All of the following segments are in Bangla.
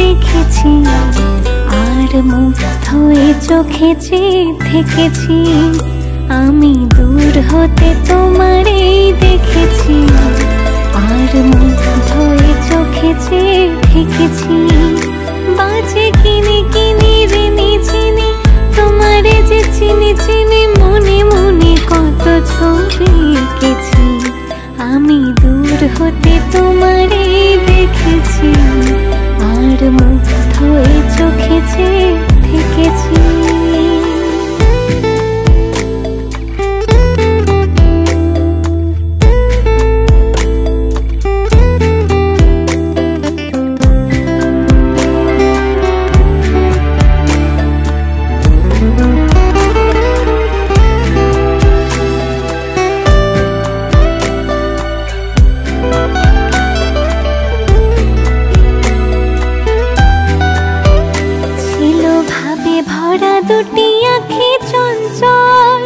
দেখেছি, আর মুগ্ধ এ চোখে চেয়ে থেকেছি। আমি দূর হতে তোমারে দেখেছি, আর মুগ্ধ এ চোখে চেয়ে থেকেছি। বাজে কিনে কিনে রেনে চিনি, তোমারে যে চিনি চিনি, মনে মনে কত ছবি এঁকেছি। আমি দূর হতে তোমারে দেখেছি, আর মুগ্ধ এ চোখে চেয়ে থেকেছি। ভরা দুটি আঁখি চঞ্চল,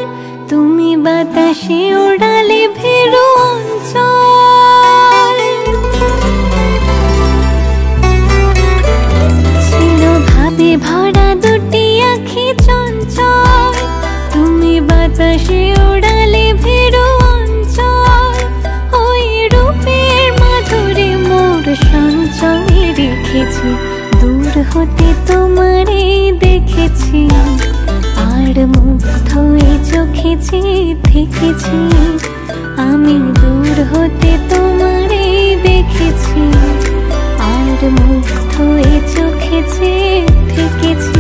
তুমি বাতাসে ওড়ালে ভেরু অঞ্চল। ছিল ভাবে ভরা দুটি আঁখি চঞ্চল, তুমি বাতাসে ওড়ালে ভেরু অঞ্চল। ওই রূপের মাধুরী মোর সঞ্চয়ে রেখেছি, দূর হতে তোমারে দেখেছি, আর মুগ্ধ এ চোখে চেয়ে থেকেছি। আমি দূর হতে তোমারে দেখেছি, আর মুগ্ধ এ চোখে চেয়ে থেকেছি।